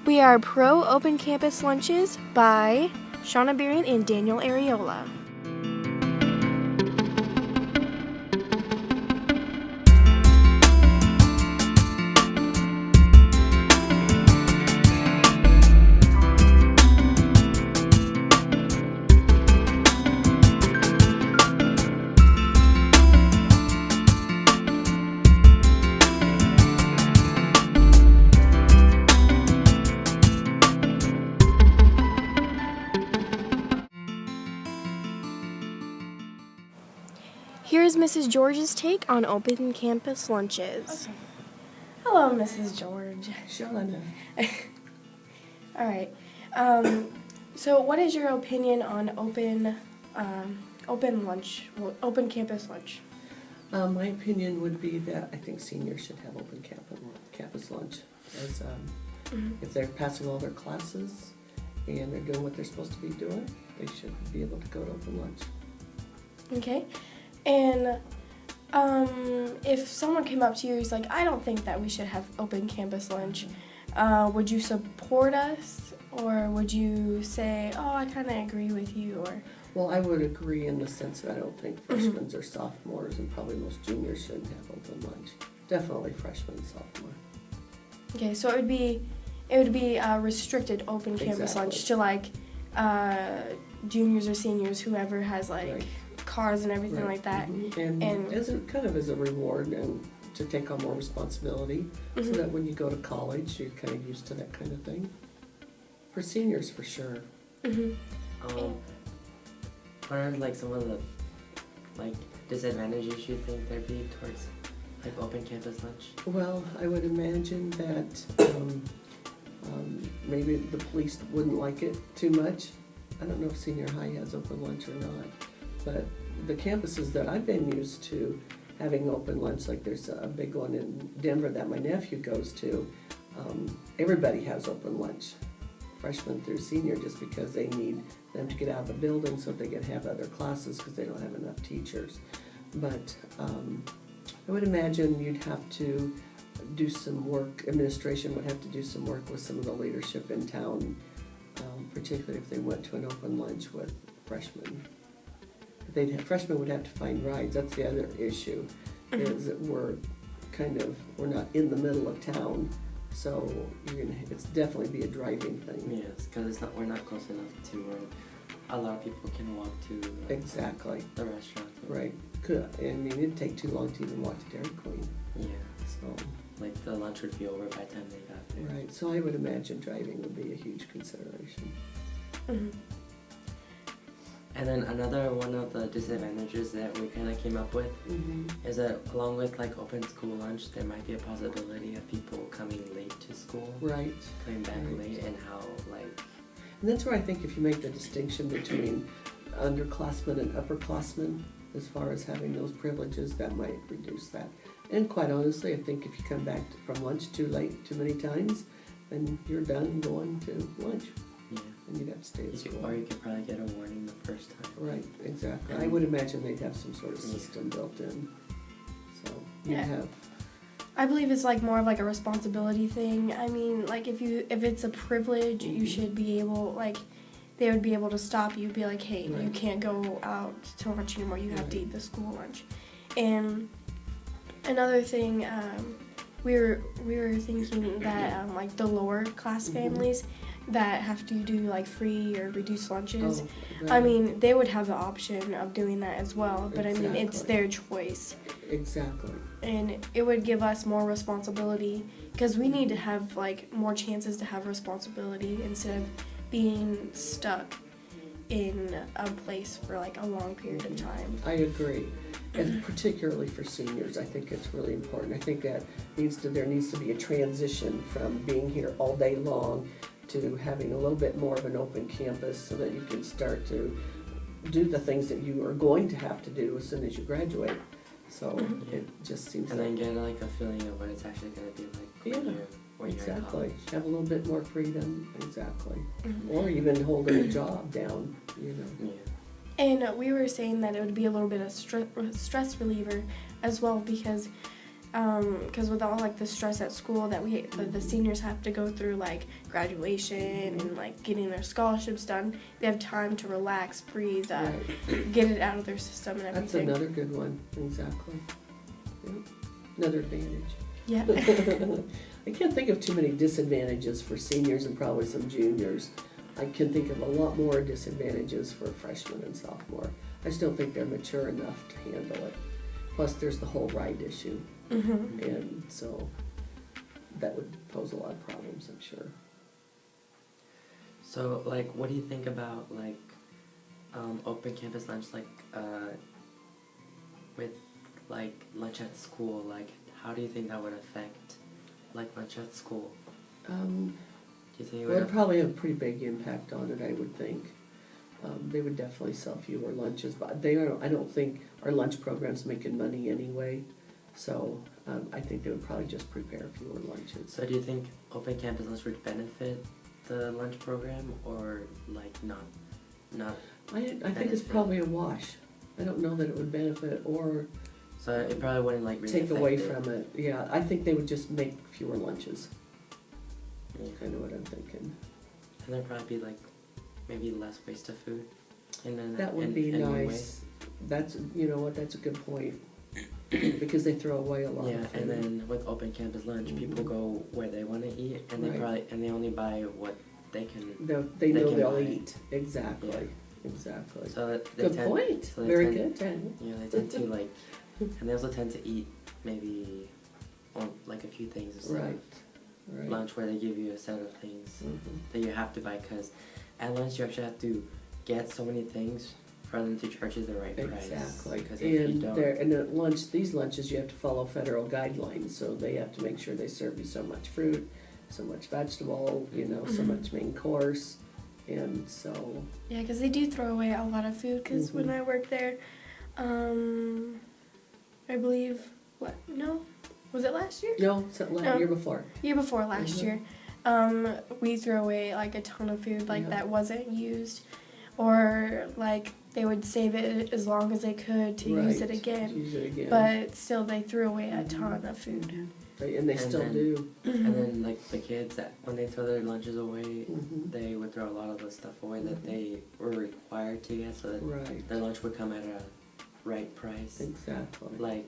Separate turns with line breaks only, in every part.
We are pro open campus lunches by Shawna Behring and Daniel Areola. Here's Mrs. George's take on open campus lunches.
Okay.
Hello, Mrs. George.
Shawna.
All right. So, what is your opinion on open campus lunch?
My opinion would be that I think seniors should have open campus lunch, as if they're passing all their classes and they're doing what they're supposed to be doing, they should be able to go to open lunch.
Okay. And if someone came up to you, he's like, I don't think that we should have open campus lunch, would you support us, or would you say, oh, I kind of agree with you, or?
Well, I would agree in the sense that I don't think freshmen or sophomores, and probably most juniors, shouldn't have open lunch. Definitely freshmen and sophomore.
Okay, so it would be restricted open campus lunch to like juniors or seniors, whoever has like cars and everything like that.
And as a kind of as a reward and to take on more responsibility, so that when you go to college, you're kind of used to that kind of thing. For seniors, for sure.
What are like some of the like disadvantages you think there'd be towards like open campus lunch?
Well, I would imagine that maybe the police wouldn't like it too much. I don't know if senior high has open lunch or not, but the campuses that I've been used to having open lunch, like there's a big one in Denver that my nephew goes to, everybody has open lunch, freshman through senior, just because they need them to get out of the building so they can have other classes because they don't have enough teachers. But I would imagine you'd have to do some work, administration would have to do some work with some of the leadership in town, particularly if they went to an open lunch with freshmen. Freshmen would have to find rides. That's the other issue, is that we're not in the middle of town, so it's definitely be a driving thing.
Yes, because we're not close enough to where a lot of people can walk to
exactly
the restaurant.
Right. It'd take too long to even walk to Dairy Queen.
Yeah.
So
like the lunch would be over by the time they got there.
Right. So I would imagine driving would be a huge consideration.
And then another one of the disadvantages that we kind of came up with is that along with like open school lunch, there might be a possibility of people coming late to school.
Right.
Coming back late, and how like.
And that's where I think if you make the distinction between underclassmen and upperclassmen, as far as having those privileges, that might reduce that. And quite honestly, I think if you come back from lunch too late too many times, then you're done going to lunch.
Yeah.
And you'd have to stay at school.
Or you could probably get a warning the first time.
Right, exactly. I would imagine they'd have some sort of system built in. So you'd have.
I believe it's like more of like a responsibility thing. I mean, like if it's a privilege, you should be able, like, they would be able to stop you, be like, hey, you can't go out to lunch anymore. You have to eat the school lunch. And another thing, we were thinking that like the lower class families that have to do like free or reduced lunches, I mean, they would have the option of doing that as well, but I mean, it's their choice.
Exactly.
And it would give us more responsibility, because we need to have like more chances to have responsibility instead of being stuck in a place for like a long period of time.
I agree. And particularly for seniors, I think it's really important. I think that there needs to be a transition from being here all day long to having a little bit more of an open campus, so that you can start to do the things that you are going to have to do as soon as you graduate. So it just seems
then get like a feeling of what it's actually going to be like when you're in college.
Have a little bit more freedom, exactly. Or even holding a job down,
Yeah.
And we were saying that it would be a little bit of stress reliever as well, because because with all like the stress at school that the seniors have to go through, like graduation and like getting their scholarships done, they have time to relax, breathe,
Right.
get it out of their system and
That's
everything.
another good one, exactly. Yep. Another advantage.
Yeah.
I can't think of too many disadvantages for seniors and probably some juniors. I can think of a lot more disadvantages for freshmen and sophomore. I just don't think they're mature enough to handle it. Plus, there's the whole right issue,
Mm-hmm.
and so that would pose a lot of problems, I'm sure.
So, like, what do you think about, like, open campus lunch, like, with, like, lunch at school? Like, how do you think that would affect, like, lunch at school? Do you think it
Well,
would
it'd probably have a pretty big impact on it, I would think. They would definitely sell fewer lunches, but I don't think our lunch program's making money anyway. So I think they would probably just prepare fewer lunches.
So do you think open campus lunch would benefit the lunch program, or like not?
I think it's
benefit?
probably a wash. I don't know that it would benefit or
So it probably wouldn't like really
take
affect
away
it.
from it. Yeah, I think they would just make fewer lunches.
Yeah.
That's kind of what I'm thinking.
And there'd probably be like maybe less waste of food. And then
That would be nice. That's, you know what, that's a good point. Because they throw away a lot
Yeah,
of food.
and then with open campus lunch, people go where they want to eat, and
Right.
they only buy what they can.
They know
can
they'll
buy.
eat. Exactly.
Yeah.
Exactly.
So they
Good
tend,
point.
so they
Very
tend-
good, Daniel.
Yeah, they tend to like, and they also tend to eat maybe on like a few things instead
Right.
of
Right.
lunch, where they give you a set of things
Mhm.
that you have to buy, because at lunch you actually have to get so many things for them to charge you the right price.
Exactly.
Because if you
And
don't,
and at lunch, these lunches, you have to follow federal guidelines, so they have to make sure they serve you so much fruit, so much vegetable, you know, so
Mhm.
much main course, and so,
Yeah, because they do throw away a lot of food. Because when
Mhm.
I worked there, I believe was it last year?
no, it's the
No.
year before.
Year before last
Mhm.
year, we threw away like a ton of food like
Yeah.
that wasn't used, or like they would save it as long as they could to use it
Right,
again.
Use it again.
But still, they threw away a ton of food.
And they
And
still
then-
do.
and then like the kids that when they throw their lunches away,
Mhm.
they would throw a lot of the stuff away that they were required to get, so that
Right,
their lunch would come at a right price.
exactly.
Like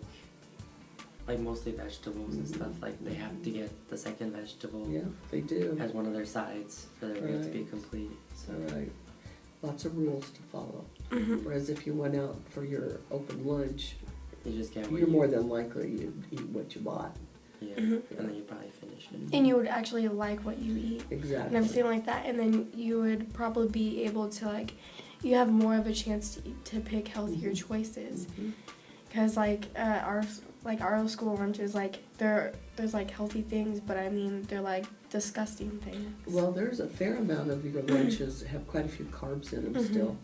mostly vegetables and
Mhm.
stuff. Like they have to get the second vegetable
Yeah, they do.
as one of their sides for their meal to be
Right.
complete. So
Right. Lots of rules to follow.
Mhm.
Whereas if you went out for your open lunch,
you just get what
you're
you
more than likely you'd eat what you bought.
yeah,
Mhm.
and then you probably finish it.
And you would actually like what you eat and
Exactly.
everything like that, and then you would probably be able to you have more of a chance to pick healthier
Mhm.
choices.
Mhm.
Because our school lunches, there's like healthy things, but I mean they're like disgusting things.
Well, there's a fair amount of your lunches that have quite a few carbs in them
Mhm.
still.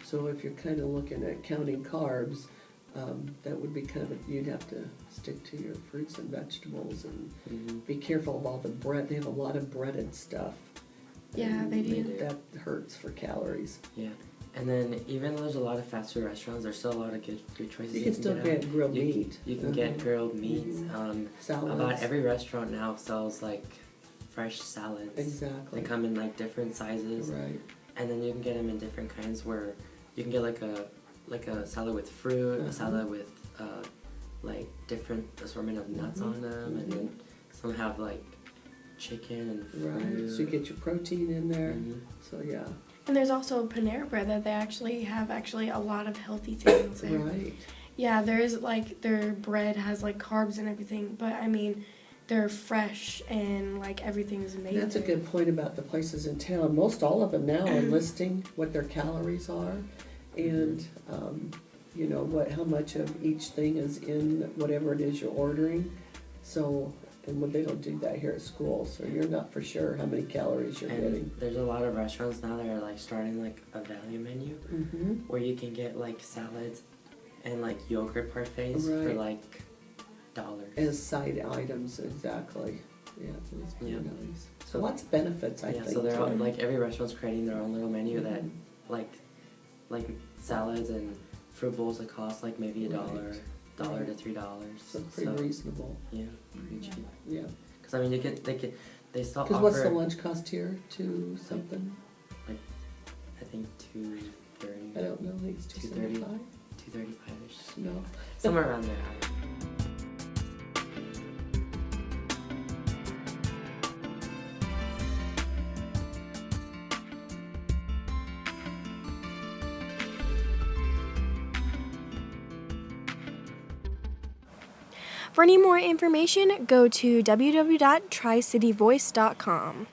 So if you're kind of looking at counting carbs, that would be kind of, you'd have to stick to your fruits and vegetables and
Mm-hmm.
be careful of all the bread. They have a lot of breaded stuff.
Yeah, they do.
That hurts for calories.
Yeah, and then even though there's a lot of fast food restaurants, there's still a lot of good food choices.
You can still
out.
get grilled
You-
meat.
You can get grilled meats.
Mhm. Salads.
About every restaurant now sells like fresh salads.
Exactly.
They come in like different sizes,
Right.
and then you can get them in different kinds. Where you can get like a salad with fruit,
Uh-huh.
a salad with like different assortment of nuts
Mhm.
on them, and then some have like chicken and fruit.
Right. So you get your protein in there.
Mhm.
So yeah.
And there's also Panera Bread that they actually have a lot of healthy things there.
Right.
Yeah, there's their bread has carbs and everything, but I mean they're fresh and everything's made.
That's a
there.
good point about the places in town. Most all of them now are listing what their calories are, and you know how much of each thing is in whatever it is you're ordering. So, and they don't do that here at school, so you're not for sure how many calories you're
And
getting.
there's a lot of restaurants now that are starting a value menu
Mm-hmm.
where you can get salads and yogurt parfaits for
Right.
$1.
As side items, exactly. Yeah, it's pretty
Yeah.
nice.
So
Lots of benefits, I
yeah,
think.
so they're all,
too.
every restaurant's creating their own little menu that
Mhm.
like salads and fruit bowls that cost maybe $1.
Right.
$1 to $3.
So pretty reasonable.
Yeah, pretty cheap.
Yeah.
Because I mean, they still
Because
offer.
what's the lunch cost here? 2 something?
I think $2.30.
I don't know. I think it's
$2.30.
$2.75.
$2.35ish.
No.
Somewhere around there.
For any more information, go to www.tricityvoice.com.